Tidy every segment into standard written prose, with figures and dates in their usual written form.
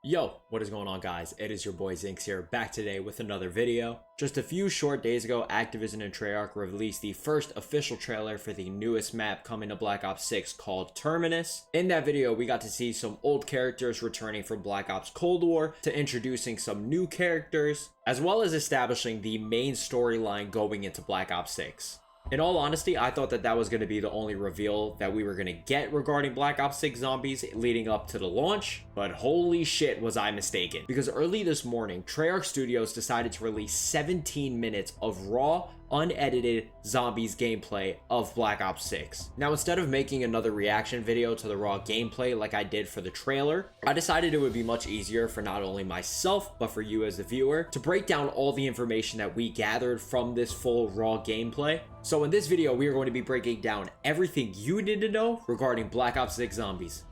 Yo, what is going on, guys? It is your boy Zienx here, back today with another video. Just a few short days ago, Activision and Treyarch released the first official trailer for the newest map coming to Black Ops 6 called Terminus. In that video, we got to see some old characters returning from Black Ops Cold War to introducing some new characters, as well as establishing the main storyline going into Black Ops 6. In all honesty, I thought that was going to be the only reveal that we were going to get regarding Black Ops 6 Zombies leading up to the launch, but holy shit was I mistaken. Because early this morning, Treyarch Studios decided to release 17 minutes of raw, unedited Zombies gameplay of Black Ops 6. Now, instead of making another reaction video to the raw gameplay like I did for the trailer, I decided it would be much easier for not only myself, but for you as the viewer, to break down all the information that we gathered from this full raw gameplay. So in this video, we are going to be breaking down everything you need to know regarding Black Ops 6 Zombies.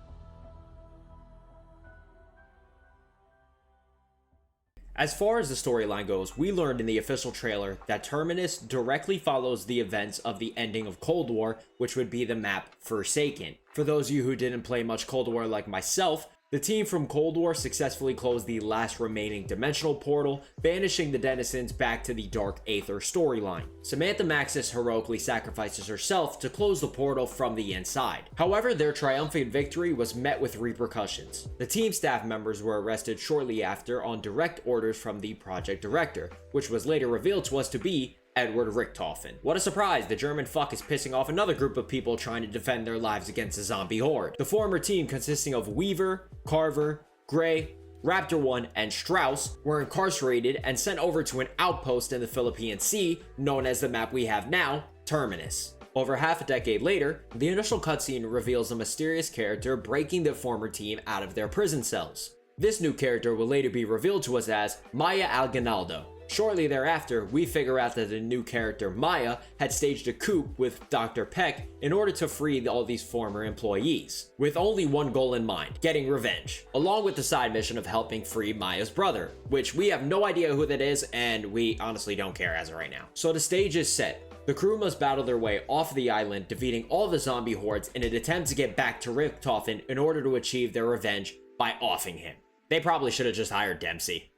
As far as the storyline goes, we learned in the official trailer that Terminus directly follows the events of the ending of Cold War, which would be the map Forsaken. For those of you who didn't play much Cold War like myself, the team from Cold War successfully closed the last remaining dimensional portal, banishing the denizens back to the Dark Aether storyline. Samantha Maxis heroically sacrifices herself to close the portal from the inside. However, their triumphant victory was met with repercussions. The team staff members were arrested shortly after on direct orders from the project director, which was later revealed to us to be Edward Richtofen. What a surprise, the German fuck is pissing off another group of people trying to defend their lives against a zombie horde. The former team, consisting of Weaver, Carver, Gray, Raptor 1, and Strauss, were incarcerated and sent over to an outpost in the Philippine Sea, known as the map we have now, Terminus. Over half a decade later, the initial cutscene reveals a mysterious character breaking the former team out of their prison cells. This new character will later be revealed to us as Maya Alganaldo. Shortly thereafter, we figure out that the new character, Maya, had staged a coup with Dr. Peck in order to free all these former employees, with only one goal in mind: getting revenge, along with the side mission of helping free Maya's brother, which we have no idea who that is, and we honestly don't care as of right now. So the stage is set. The crew must battle their way off the island, defeating all the zombie hordes in an attempt to get back to Richtofen in order to achieve their revenge by offing him. They probably should have just hired Dempsey.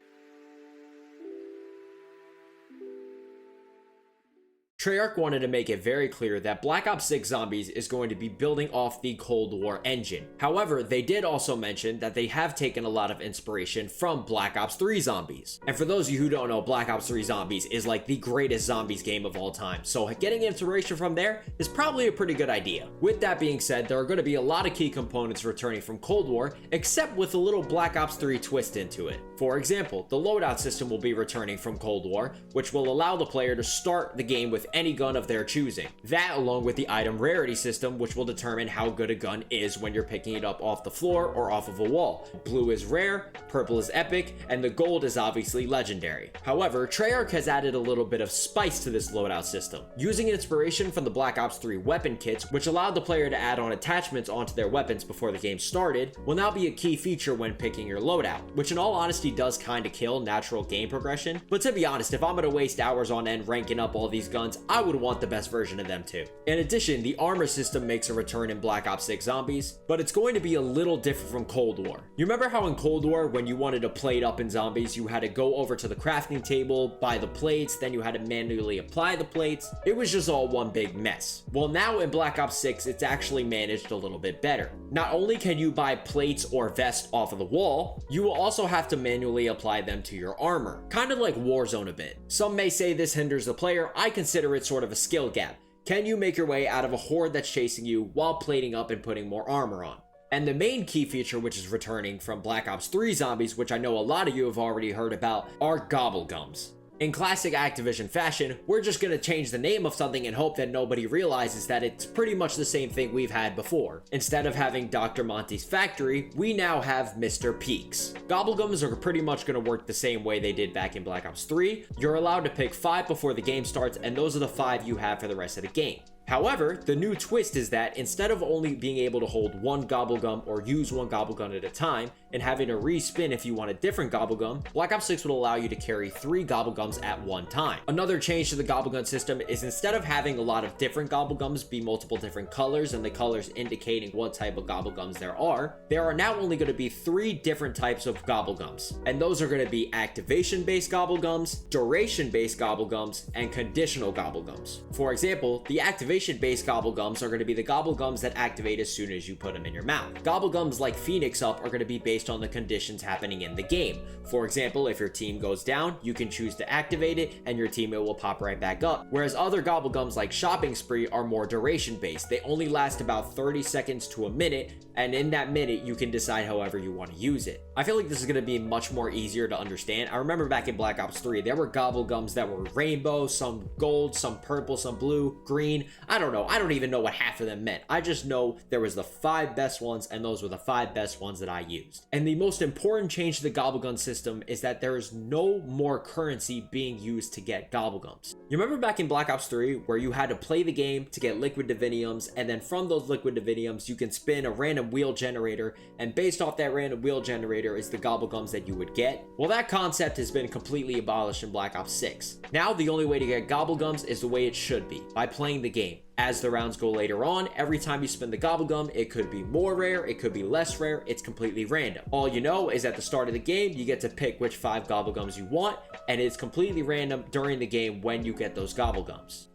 Treyarch wanted to make it very clear that Black Ops 6 Zombies is going to be building off the Cold War engine. However, they did also mention that they have taken a lot of inspiration from Black Ops 3 Zombies. And for those of you who don't know, Black Ops 3 Zombies is like the greatest zombies game of all time, so getting inspiration from there is probably a pretty good idea. With that being said, there are going to be a lot of key components returning from Cold War, except with a little Black Ops 3 twist into it. For example, the loadout system will be returning from Cold War, which will allow the player to start the game with any gun of their choosing. That, along with the item rarity system, which will determine how good a gun is when you're picking it up off the floor or off of a wall. Blue is rare, purple is epic, and the gold is obviously legendary. However, Treyarch has added a little bit of spice to this loadout system, using inspiration from the Black Ops 3 weapon kits, which allowed the player to add on attachments onto their weapons before the game started, will now be a key feature when picking your loadout, which in all honesty does kind of kill natural game progression. But to be honest, if I'm going to waste hours on end ranking up all these guns, I would want the best version of them too. In addition, the armor system makes a return in Black Ops 6 Zombies, but it's going to be a little different from Cold War. You remember how in Cold War, when you wanted to plate up in Zombies, you had to go over to the crafting table, buy the plates, then you had to manually apply the plates? It was just all one big mess. Well, now in Black Ops 6, it's actually managed a little bit better. Not only can you buy plates or vests off of the wall, you will also have to manually apply them to your armor, kind of like Warzone a bit. Some may say this hinders the player. I consider it sort of a skill gap. Can you make your way out of a horde that's chasing you while plating up and putting more armor on? And the main key feature, which is returning from Black Ops 3 Zombies, which I know a lot of you have already heard about, are gobblegums. In classic Activision fashion, we're just going to change the name of something and hope that nobody realizes that it's pretty much the same thing we've had before. Instead of having Dr. Monty's factory, we now have Mr. Peaks. Gobblegums are pretty much going to work the same way they did back in Black Ops 3. You're allowed to pick 5 before the game starts, and those are the 5 you have for the rest of the game. However, the new twist is that instead of only being able to hold one gobblegum or use one gobblegum at a time, and having to respin if you want a different gobblegum, Black Ops 6 would allow you to carry 3 gobblegums at one time. Another change to the gobblegum system is instead of having a lot of different gobblegums be multiple different colors and the colors indicating what type of gobblegums there are now only going to be 3 different types of gobblegums. And those are going to be activation-based gobblegums, duration-based gobblegums, and conditional gobblegums. For example, the activation-based gobblegums are going to be the gobblegums that activate as soon as you put them in your mouth. Gobblegums like Phoenix Up are going to be based on the conditions happening in the game. For example, if your team goes down, you can choose to activate it and your teammate will pop right back up. Whereas other gobblegums like Shopping Spree are more duration-based. They only last about 30 seconds to a minute, and in that minute you can decide however you want to use it. I feel like this is going to be much more easier to understand. I remember back in Black Ops 3 there were gobblegums that were rainbow, some gold, some purple, some blue, green. I don't even know what half of them meant. I just know there was the 5 best ones, and those were the 5 best ones that I used. And the most important change to the gobblegun system is that there is no more currency being used to get gobblegums. You remember back in Black Ops 3 where you had to play the game to get liquid diviniums, and then from those liquid diviniums you can spin a random wheel generator, and based off that random wheel generator is the gobblegums that you would get? Well, that concept has been completely abolished in Black Ops 6. Now the only way to get gobblegums is the way it should be, by playing the game. As the rounds go later on, every time you spin the gobblegum, it could be more rare, it could be less rare, it's completely random. All you know is at the start of the game, you get to pick which 5 gobblegums you want, and it's completely random during the game when you get those gobblegums.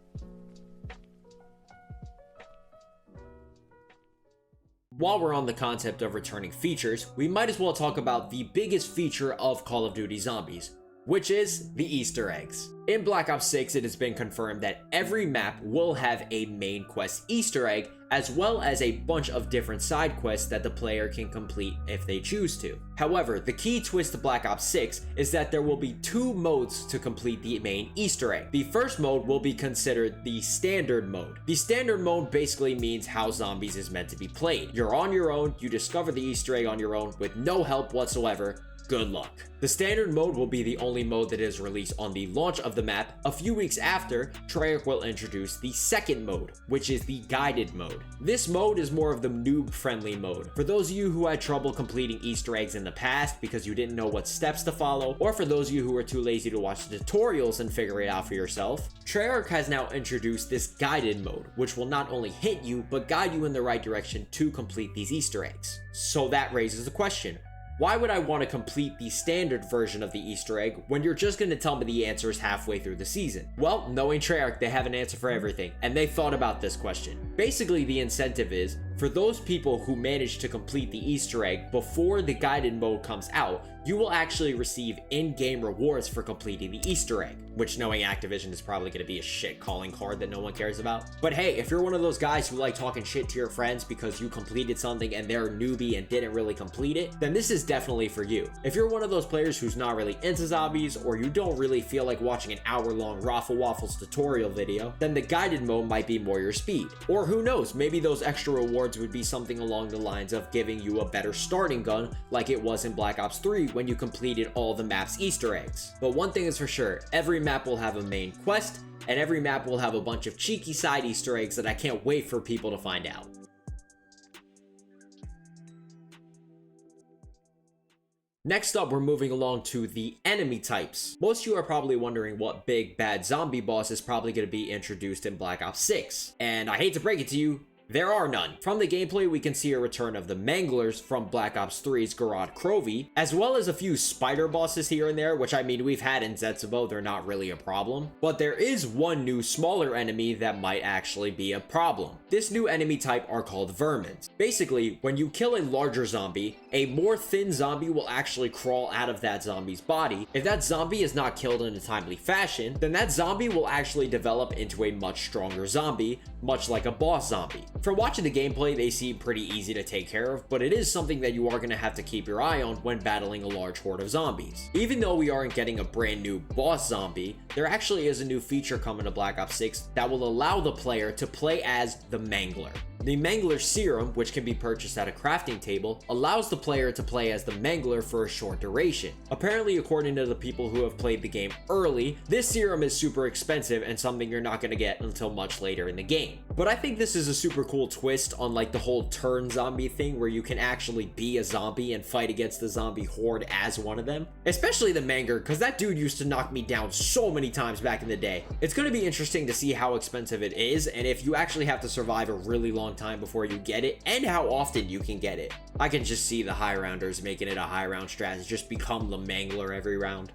While we're on the concept of returning features, we might as well talk about the biggest feature of Call of Duty Zombies, which is the Easter eggs. In Black Ops 6, it has been confirmed that every map will have a main quest Easter egg, as well as a bunch of different side quests that the player can complete if they choose to. However, the key twist to Black Ops 6 is that there will be 2 modes to complete the main Easter egg. The first mode will be considered the standard mode. The standard mode basically means how Zombies is meant to be played. You're on your own, you discover the Easter egg on your own with no help whatsoever. Good luck. The standard mode will be the only mode that is released on the launch of the map. A few weeks after, Treyarch will introduce the second mode, which is the guided mode. This mode is more of the noob-friendly mode. For those of you who had trouble completing Easter eggs in the past because you didn't know what steps to follow, or for those of you who are too lazy to watch the tutorials and figure it out for yourself, Treyarch has now introduced this guided mode, which will not only hint you, but guide you in the right direction to complete these Easter eggs. So that raises the question, why would I want to complete the standard version of the Easter egg when you're just going to tell me the answers halfway through the season? Well, knowing Treyarch, they have an answer for everything, and they thought about this question. Basically, the incentive is, for those people who manage to complete the Easter egg before the guided mode comes out, you will actually receive in-game rewards for completing the Easter egg, which knowing Activision is probably going to be a shit calling card that no one cares about. But hey, if you're one of those guys who like talking shit to your friends because you completed something and they're a newbie and didn't really complete it, then this is definitely for you. If you're one of those players who's not really into zombies, or you don't really feel like watching an hour-long Raffle Waffles tutorial video, then the guided mode might be more your speed. Or who knows, maybe those extra rewards would be something along the lines of giving you a better starting gun like it was in Black Ops 3 when you completed all the map's Easter eggs. But one thing is for sure, every map will have a main quest, and every map will have a bunch of cheeky side Easter eggs that I can't wait for people to find out. Next up, we're moving along to the enemy types. Most of you are probably wondering what big bad zombie boss is probably going to be introduced in Black Ops 6. And I hate to break it to you, there are none. From the gameplay, we can see a return of the Manglers from Black Ops 3's Garad Krovi, as well as a few spider bosses here and there, which I mean, we've had in Zetsubo, they're not really a problem. But there is one new smaller enemy that might actually be a problem. This new enemy type are called vermins. Basically, when you kill a larger zombie, a more thin zombie will actually crawl out of that zombie's body. If that zombie is not killed in a timely fashion, then that zombie will actually develop into a much stronger zombie, much like a boss zombie. From watching the gameplay, they seem pretty easy to take care of, but it is something that you are going to have to keep your eye on when battling a large horde of zombies. Even though we aren't getting a brand new boss zombie, there actually is a new feature coming to Black Ops 6 that will allow the player to play as the Mangler. The Mangler Serum, which can be purchased at a crafting table, allows the player to play as the Mangler for a short duration. Apparently, according to the people who have played the game early, this serum is super expensive and something you're not going to get until much later in the game. But I think this is a super cool twist on like the whole turn zombie thing where you can actually be a zombie and fight against the zombie horde as one of them. Especially the Mangler, because that dude used to knock me down so many times back in the day. It's going to be interesting to see how expensive it is and if you actually have to survive a really long time before you get it and how often you can get it. I can just see the high rounders making it a high round strat, just become the Mangler every round.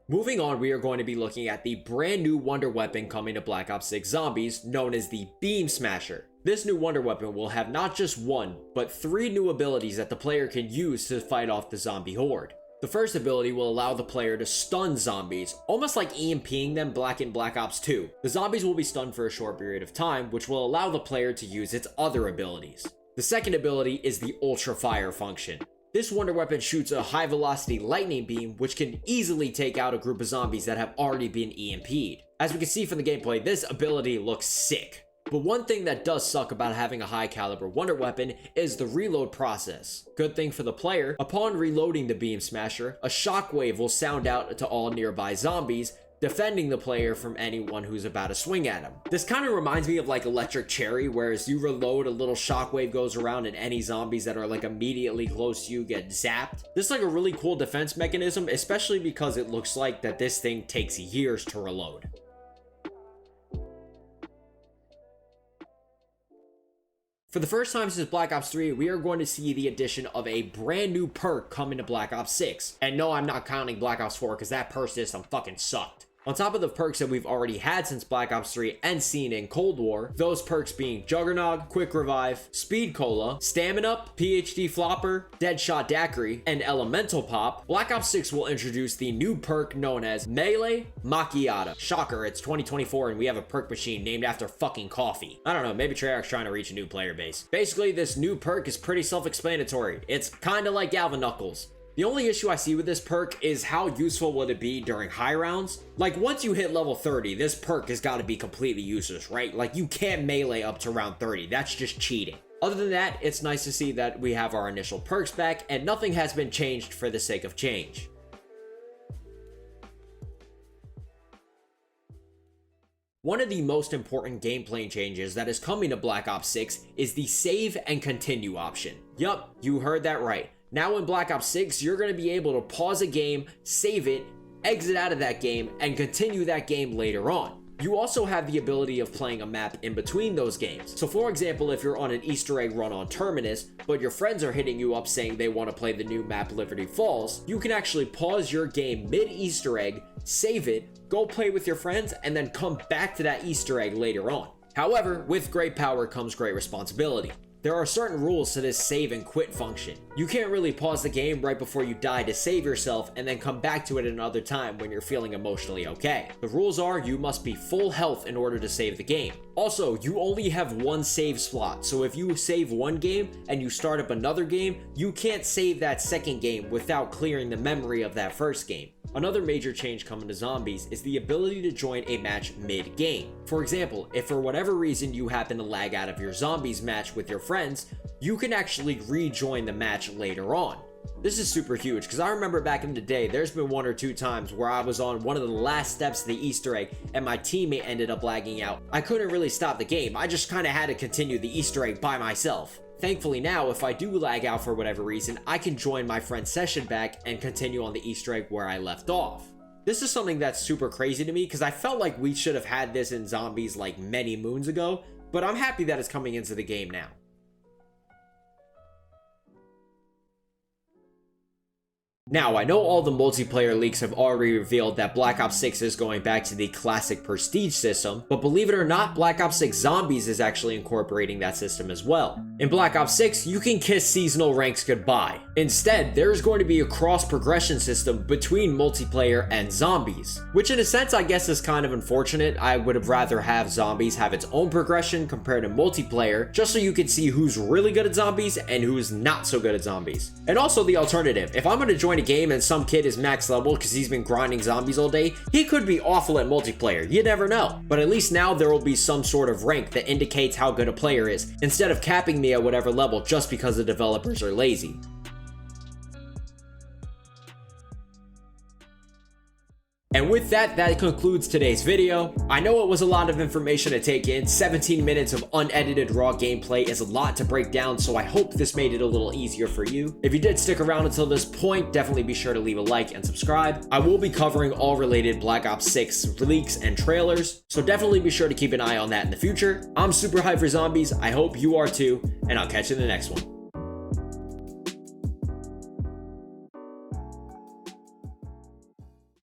Moving on, we are going to be looking at the brand new wonder weapon coming to Black Ops 6 Zombies, known as the Beam Smasher. This new wonder weapon will have not just one, but 3 new abilities that the player can use to fight off the zombie horde. The first ability will allow the player to stun zombies, almost like EMPing them back in Black Ops 2. The zombies will be stunned for a short period of time, which will allow the player to use its other abilities. The second ability is the Ultra Fire function. This wonder weapon shoots a high velocity lightning beam, which can easily take out a group of zombies that have already been EMP'd. As we can see from the gameplay, this ability looks sick. But one thing that does suck about having a high caliber wonder weapon is the reload process. Good thing for the player, upon reloading the Beam Smasher, a shockwave will sound out to all nearby zombies, defending the player from anyone who's about to swing at him. This kind of reminds me of like Electric Cherry, whereas you reload, a little shockwave goes around and any zombies that are like immediately close to you get zapped. This is like a really cool defense mechanism, especially because it looks like that this thing takes years to reload. For the first time since Black Ops 3, we are going to see the addition of a brand new perk coming to Black Ops 6. And no, I'm not counting Black Ops 4 because that perk system fucking sucked. On top of the perks that we've already had since Black Ops 3 and seen in Cold War, those perks being Juggernog, Quick Revive, Speed Cola, Stamina Up, PhD Flopper, Deadshot Daiquiri, and Elemental Pop, Black Ops 6 will introduce the new perk known as Melee Macchiato. Shocker, it's 2024 and we have a perk machine named after fucking coffee. I don't know, maybe Treyarch's trying to reach a new player base. Basically, this new perk is pretty self-explanatory. It's kinda like Galvin Knuckles. The only issue I see with this perk is how useful would it be during high rounds? Like once you hit level 30, this perk has got to be completely useless, right? Like you can't melee up to round 30, that's just cheating. Other than that, it's nice to see that we have our initial perks back and nothing has been changed for the sake of change. One of the most important gameplay changes that is coming to Black Ops 6 is the save and continue option. Yup, you heard that right. Now in Black Ops 6, you're going to be able to pause a game, save it, exit out of that game, and continue that game later on. You also have the ability of playing a map in between those games. So for example, if you're on an Easter egg run on Terminus, but your friends are hitting you up saying they want to play the new map Liberty Falls, you can actually pause your game mid-Easter egg, save it, go play with your friends, and then come back to that Easter egg later on. However, with great power comes great responsibility. There are certain rules to this save and quit function. You can't really pause the game right before you die to save yourself and then come back to it another time when you're feeling emotionally okay. The rules are you must be full health in order to save the game. Also, you only have one save slot, so if you save one game and you start up another game, you can't save that second game without clearing the memory of that first game. Another major change coming to Zombies is the ability to join a match mid-game. For example, if for whatever reason you happen to lag out of your Zombies match with your friends, you can actually rejoin the match later on. This is super huge because I remember back in the day, there's been 1 or 2 times where I was on one of the last steps of the Easter egg and my teammate ended up lagging out. I couldn't really stop the game, I just kind of had to continue the Easter egg by myself. Thankfully now, if I do lag out for whatever reason, I can join my friend's session back and continue on the Easter egg where I left off. This is something that's super crazy to me because I felt like we should have had this in Zombies like many moons ago, but I'm happy that it's coming into the game now. Now, I know all the multiplayer leaks have already revealed that Black Ops 6 is going back to the classic prestige system, but believe it or not, Black Ops 6 Zombies is actually incorporating that system as well. In Black Ops 6, you can kiss seasonal ranks goodbye. Instead, there's going to be a cross-progression system between multiplayer and Zombies, which in a sense I guess is kind of unfortunate. I would have rather have Zombies have its own progression compared to multiplayer, just so you can see who's really good at Zombies and who's not so good at Zombies. And also the alternative, if I'm going to join a game and some kid is max level because he's been grinding zombies all day, he could be awful at multiplayer, you never know. But at least now there will be some sort of rank that indicates how good a player is, instead of capping me at whatever level just because the developers are lazy. And with that, that concludes today's video. I know it was a lot of information to take in. 17 minutes of unedited raw gameplay is a lot to break down, so I hope this made it a little easier for you. If you did stick around until this point, definitely be sure to leave a like and subscribe. I will be covering all related Black Ops 6 leaks and trailers, so definitely be sure to keep an eye on that in the future. I'm super hyped for zombies. I hope you are too, and I'll catch you in the next one.